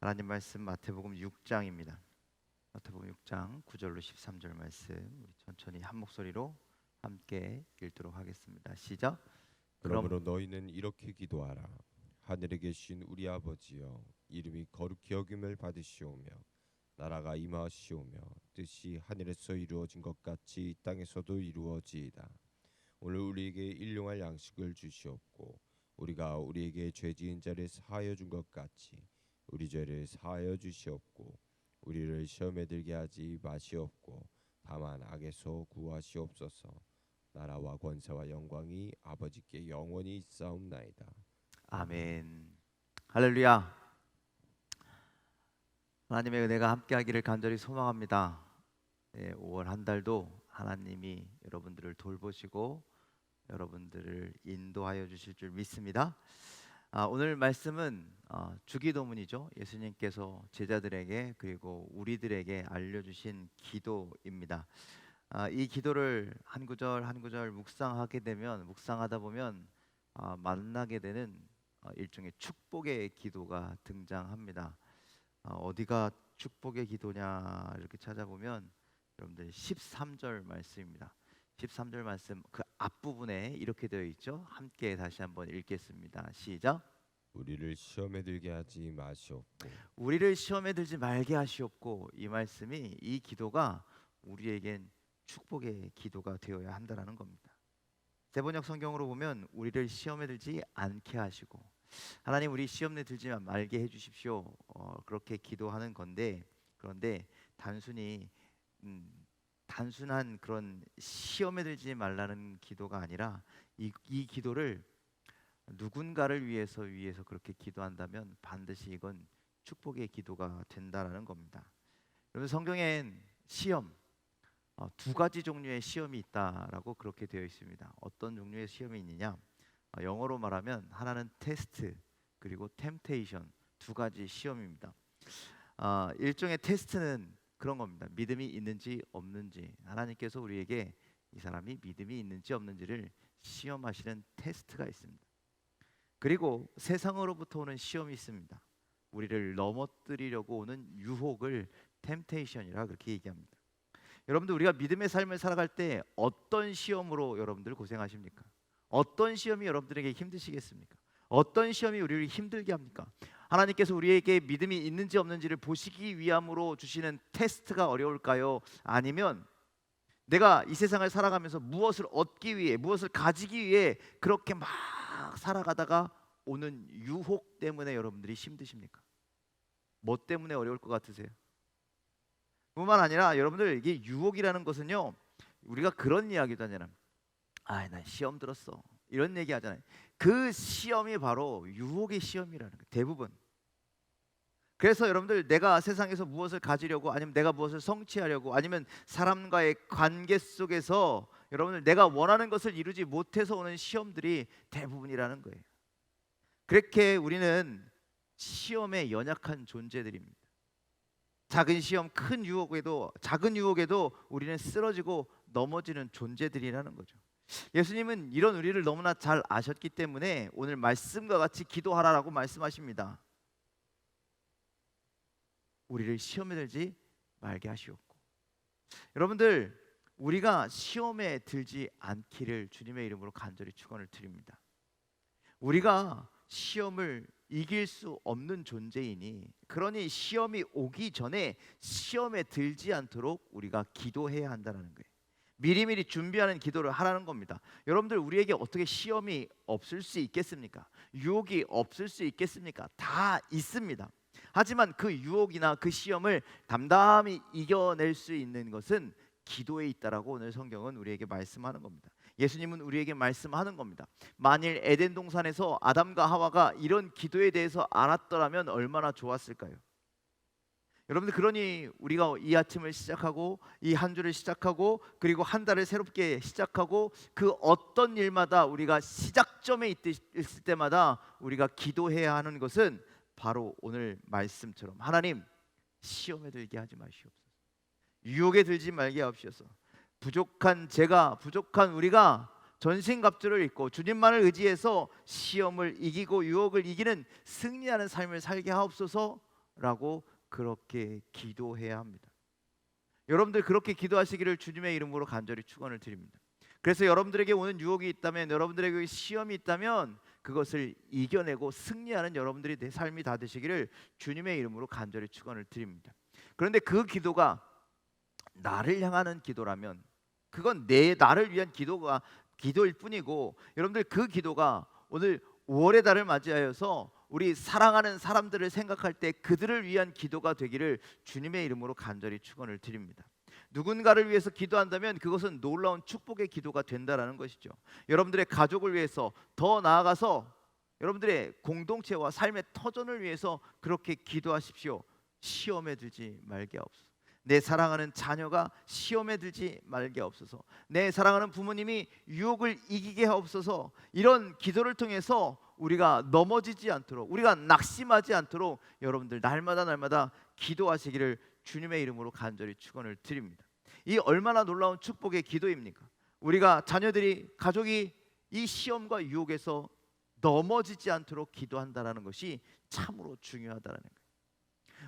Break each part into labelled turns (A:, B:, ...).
A: 하나님 말씀 마태복음 6장입니다. 마태복음 6장 9절로 13절 말씀 우리 천천히 한 목소리로 함께 읽도록 하겠습니다. 시작.
B: 그러므로 너희는 이렇게 기도하라. 하늘에 계신 우리 아버지여, 이름이 거룩히 여김을 받으시오며 나라가 임하시오며 뜻이 하늘에서 이루어진 것 같이 이 땅에서도 이루어지이다. 오늘 우리에게 일용할 양식을 주시옵고 우리가 우리에게 죄 지은 자를 사하여 준 것 같이 우리 죄를 사하여 주시옵고 우리를 시험에 들게 하지 마시옵고 다만 악에서 구하시옵소서. 나라와 권세와 영광이 아버지께 영원히 있사옵나이다.
A: 아멘. 할렐루야. 하나님의 은혜가 함께하기를 간절히 소망합니다. 5월 한 달도 하나님이 여러분들을 돌보시고 여러분들을 인도하여 주실 줄 믿습니다. 오늘 말씀은 주기도문이죠. 예수님께서 제자들에게 그리고 우리들에게 알려주신 기도입니다. 이 기도를 한 구절 한 구절 묵상하다 보면 만나게 되는 일종의 축복의 기도가 등장합니다. 어디가 축복의 기도냐 이렇게 찾아보면 여러분들 13절 말씀입니다. 13절 말씀 그 앞부분에 이렇게 되어 있죠. 함께 다시 한번 읽겠습니다. 시작.
B: 우리를 시험에 들게 하지 마시옵고
A: 우리를 시험에 들지 말게 하시옵고. 이 말씀이 이 기도가 우리에겐 축복의 기도가 되어야 한다라는 겁니다. 세번역 성경으로 보면 우리를 시험에 들지 않게 하시고, 하나님 우리 시험에 들지 말게 해주십시오. 그렇게 기도하는 건데, 그런데 단순한 그런 시험에 들지 말라는 기도가 아니라 이 기도를 누군가를 위해서 그렇게 기도한다면 반드시 이건 축복의 기도가 된다라는 겁니다. 여러분 성경엔 시험 두 가지 종류의 시험이 있다라고 그렇게 되어 있습니다. 어떤 종류의 시험이 있느냐? 영어로 말하면 하나는 테스트 그리고 템테이션, 두 가지 시험입니다. 일종의 테스트는 그런 겁니다. 믿음이 있는지 없는지, 하나님께서 우리에게 이 사람이 믿음이 있는지 없는지를 시험하시는 테스트가 있습니다. 그리고 세상으로부터 오는 시험이 있습니다. 우리를 넘어뜨리려고 오는 유혹을 템테이션이라 그렇게 얘기합니다. 여러분들 우리가 믿음의 삶을 살아갈 때 어떤 시험으로 여러분들 고생하십니까? 어떤 시험이 여러분들에게 힘드시겠습니까? 어떤 시험이 우리를 힘들게 합니까? 하나님께서 우리에게 믿음이 있는지 없는지를 보시기 위함으로 주시는 테스트가 어려울까요? 아니면 내가 이 세상을 살아가면서 무엇을 얻기 위해, 무엇을 가지기 위해 그렇게 막 살아가다가 오는 유혹 때문에 여러분들이 힘드십니까? 뭐 때문에 어려울 것 같으세요? 뿐만 아니라 여러분들 이게 유혹이라는 것은요, 우리가 그런 이야기도 하잖아요. 난 시험 들었어 이런 얘기 하잖아요. 그 시험이 바로 유혹의 시험이라는 거예요, 대부분. 그래서 여러분들 내가 세상에서 무엇을 가지려고, 아니면 내가 무엇을 성취하려고, 아니면 사람과의 관계 속에서 여러분들 내가 원하는 것을 이루지 못해서 오는 시험들이 대부분이라는 거예요. 그렇게 우리는 시험에 연약한 존재들입니다. 작은 시험, 큰 유혹에도, 작은 유혹에도 우리는 쓰러지고 넘어지는 존재들이라는 거죠. 예수님은 이런 우리를 너무나 잘 아셨기 때문에 오늘 말씀과 같이 기도하라라고 말씀하십니다. 우리를 시험에 들지 말게 하시옵고. 여러분들 우리가 시험에 들지 않기를 주님의 이름으로 간절히 축원을 드립니다. 우리가 시험을 이길 수 없는 존재이니, 그러니 시험이 오기 전에 시험에 들지 않도록 우리가 기도해야 한다는 거예요. 미리미리 준비하는 기도를 하라는 겁니다. 여러분들 우리에게 어떻게 시험이 없을 수 있겠습니까? 유혹이 없을 수 있겠습니까? 다 있습니다. 하지만 그 유혹이나 그 시험을 담담히 이겨낼 수 있는 것은 기도에 있다라고 오늘 성경은 우리에게 말씀하는 겁니다. 예수님은 우리에게 말씀하는 겁니다. 만일 에덴 동산에서 아담과 하와가 이런 기도에 대해서 알았더라면 얼마나 좋았을까요? 여러분들 그러니 우리가 이 아침을 시작하고 이 한 주를 시작하고 그리고 한 달을 새롭게 시작하고 그 어떤 일마다 우리가 시작점에 있을 때마다 우리가 기도해야 하는 것은 바로 오늘 말씀처럼 하나님 시험에 들게 하지 마시옵소서. 유혹에 들지 말게 하옵소서. 부족한 우리가 전신갑주를 입고 주님만을 의지해서 시험을 이기고 유혹을 이기는 승리하는 삶을 살게 하옵소서. 라고 그렇게 기도해야 합니다. 여러분들 그렇게 기도하시기를 주님의 이름으로 간절히 축원을 드립니다. 그래서 여러분들에게 오는 유혹이 있다면, 여러분들에게 시험이 있다면 그것을 이겨내고 승리하는 여러분들이 내 삶이 다 되시기를 주님의 이름으로 간절히 축원을 드립니다. 그런데 그 기도가 나를 향하는 기도라면 그건 나를 위한 기도일 뿐이고, 여러분들 그 기도가 오늘 5월의 달을 맞이하여서 우리 사랑하는 사람들을 생각할 때 그들을 위한 기도가 되기를 주님의 이름으로 간절히 축원을 드립니다. 누군가를 위해서 기도한다면 그것은 놀라운 축복의 기도가 된다라는 것이죠. 여러분들의 가족을 위해서, 더 나아가서 여러분들의 공동체와 삶의 터전을 위해서 그렇게 기도하십시오. 시험에 들지 말게 하옵소서. 내 사랑하는 자녀가 시험에 들지 말게 하옵소서. 내 사랑하는 부모님이 유혹을 이기게 하옵소서. 이런 기도를 통해서 우리가 넘어지지 않도록, 우리가 낙심하지 않도록 여러분들 날마다 기도하시기를 주님의 이름으로 간절히 축원을 드립니다. 이 얼마나 놀라운 축복의 기도입니까? 우리가 자녀들이, 가족이 이 시험과 유혹에서 넘어지지 않도록 기도한다라는 것이 참으로 중요하다라는 거예요.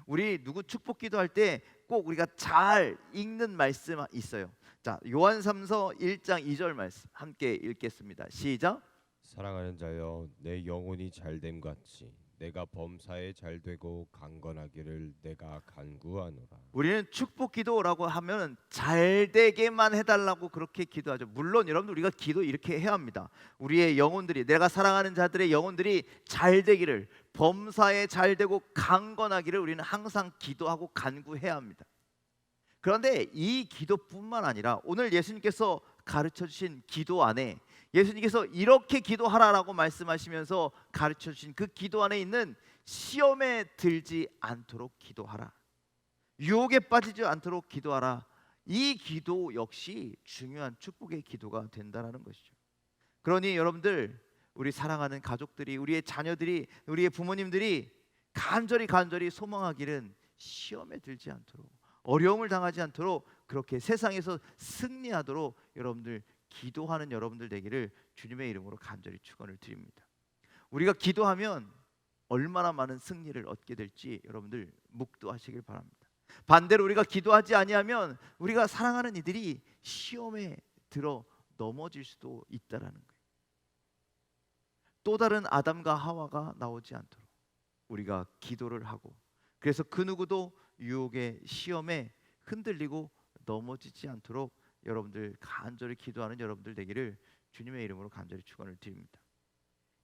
A: 우리 누구 축복 기도할 때 꼭 우리가 잘 읽는 말씀 있어요. 자, 요한삼서 1장 2절 말씀 함께 읽겠습니다. 시작.
B: 사랑하는 자여, 내 영혼이 잘됨 같이 내가 범사에 잘되고 강건하기를 내가 간구하노라.
A: 우리는 축복 기도라고 하면 잘 되게만 해달라고 그렇게 기도하죠. 물론 여러분들 우리가 기도 이렇게 해야 합니다. 우리의 영혼들이, 내가 사랑하는 자들의 영혼들이 잘 되기를, 범사에 잘 되고 강건하기를 우리는 항상 기도하고 간구해야 합니다. 그런데 이 기도뿐만 아니라 오늘 예수님께서 가르쳐 주신 기도 안에, 예수님께서 이렇게 기도하라라고 말씀하시면서 가르쳐 주신 그 기도 안에 있는 시험에 들지 않도록 기도하라, 유혹에 빠지지 않도록 기도하라, 이 기도 역시 중요한 축복의 기도가 된다는 것이죠. 그러니 여러분들, 우리 사랑하는 가족들이, 우리의 자녀들이, 우리의 부모님들이 간절히 소망하기는 시험에 들지 않도록, 어려움을 당하지 않도록, 그렇게 세상에서 승리하도록 여러분들 기도하는 여러분들 되기를 주님의 이름으로 간절히 축원을 드립니다. 우리가 기도하면 얼마나 많은 승리를 얻게 될지 여러분들 묵도하시길 바랍니다. 반대로 우리가 기도하지 아니하면 우리가 사랑하는 이들이 시험에 들어 넘어질 수도 있다라는 거예요. 또 다른 아담과 하와가 나오지 않도록 우리가 기도를 하고, 그래서 그 누구도 유혹의 시험에 흔들리고 넘어지지 않도록 여러분들 간절히 기도하는 여러분들 되기를 주님의 이름으로 간절히 축원을 드립니다.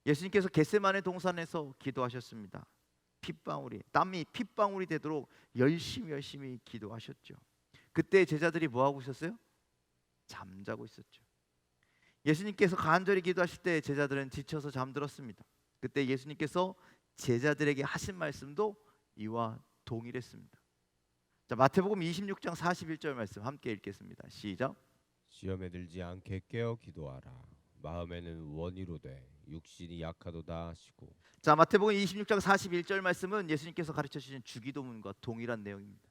A: 예수님께서 겟세마네 동산에서 기도하셨습니다. 땀이 핏방울이 되도록 열심히 기도하셨죠. 그때 제자들이 뭐 하고 있었어요? 잠자고 있었죠. 예수님께서 간절히 기도하실 때 제자들은 지쳐서 잠들었습니다. 그때 예수님께서 제자들에게 하신 말씀도 이와 동일했습니다. 자, 마태복음 26장 41절 말씀 함께 읽겠습니다. 시작.
B: 시험에 들지 않게 깨어 기도하라. 마음에는 원이로되 육신이 약하도다 하시고.
A: 자, 마태복음 26장 41절 말씀은 예수님께서 가르쳐 주신 주기도문과 동일한 내용입니다.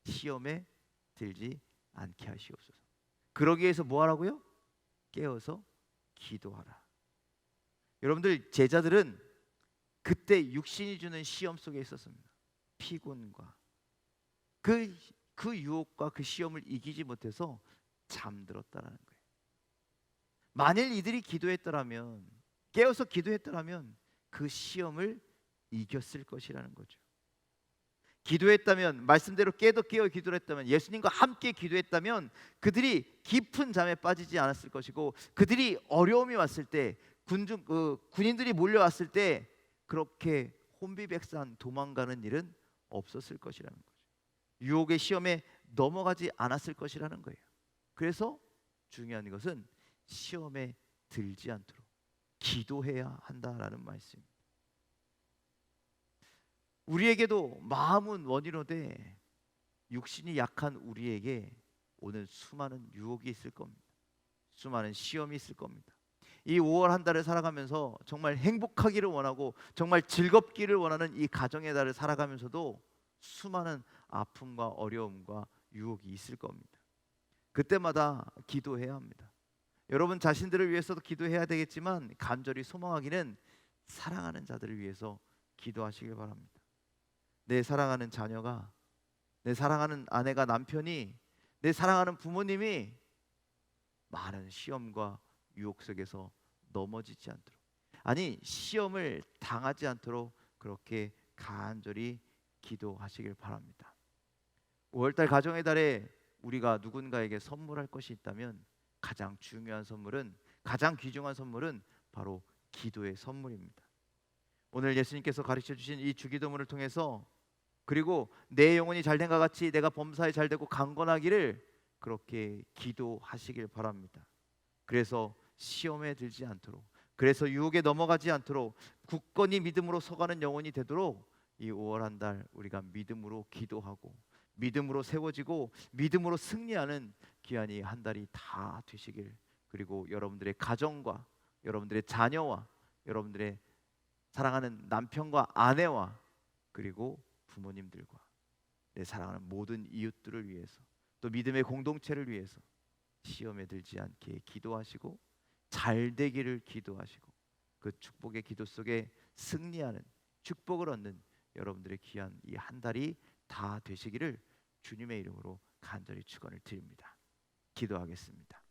A: 시험에 들지 않게 하시옵소서. 그러기 위해서 뭐 하라고요? 깨어서 기도하라. 여러분들, 제자들은 그때 육신이 주는 시험 속에 있었습니다. 피곤과 그 유혹과 그 시험을 이기지 못해서 잠들었다라는 거예요. 만일 이들이 기도했더라면, 깨어서 기도했더라면 그 시험을 이겼을 것이라는 거죠. 기도했다면, 말씀대로 깨어 기도를 했다면, 예수님과 함께 기도했다면 그들이 깊은 잠에 빠지지 않았을 것이고, 그들이 어려움이 왔을 때, 군인들이 몰려왔을 때 그렇게 혼비백산 도망가는 일은 없었을 것이라는 거죠. 유혹의 시험에 넘어가지 않았을 것이라는 거예요. 그래서 중요한 것은 시험에 들지 않도록 기도해야 한다라는 말씀입니다. 우리에게도 마음은 원이로되 육신이 약한 우리에게 오늘 수많은 유혹이 있을 겁니다. 수많은 시험이 있을 겁니다. 이 5월 한 달을 살아가면서 정말 행복하기를 원하고 정말 즐겁기를 원하는 이 가정의 달을 살아가면서도 수많은 아픔과 어려움과 유혹이 있을 겁니다. 그때마다 기도해야 합니다. 여러분 자신들을 위해서도 기도해야 되겠지만 간절히 소망하기는 사랑하는 자들을 위해서 기도하시길 바랍니다. 내 사랑하는 자녀가, 내 사랑하는 아내가, 남편이, 내 사랑하는 부모님이 많은 시험과 유혹 속에서 넘어지지 않도록, 아니 시험을 당하지 않도록 그렇게 간절히 기도하시길 바랍니다. 5월달 가정의 달에 우리가 누군가에게 선물할 것이 있다면 가장 중요한 선물은, 가장 귀중한 선물은 바로 기도의 선물입니다. 오늘 예수님께서 가르쳐 주신 이 주기도문을 통해서, 그리고 내 영혼이 잘된 것 같이 내가 범사에 잘되고 강건하기를 그렇게 기도하시길 바랍니다. 그래서 시험에 들지 않도록, 그래서 유혹에 넘어가지 않도록 굳건히 믿음으로 서가는 영혼이 되도록 이 5월 한 달 우리가 믿음으로 기도하고 믿음으로 세워지고 믿음으로 승리하는 귀한 이 한 달이 다 되시길, 그리고 여러분들의 가정과 여러분들의 자녀와 여러분들의 사랑하는 남편과 아내와 그리고 부모님들과 내 사랑하는 모든 이웃들을 위해서, 또 믿음의 공동체를 위해서 시험에 들지 않게 기도하시고 잘 되기를 기도하시고 그 축복의 기도 속에 승리하는, 축복을 얻는 여러분들의 귀한 이 한 달이 다 되시기를 주님의 이름으로 간절히 축원을 드립니다. 기도하겠습니다.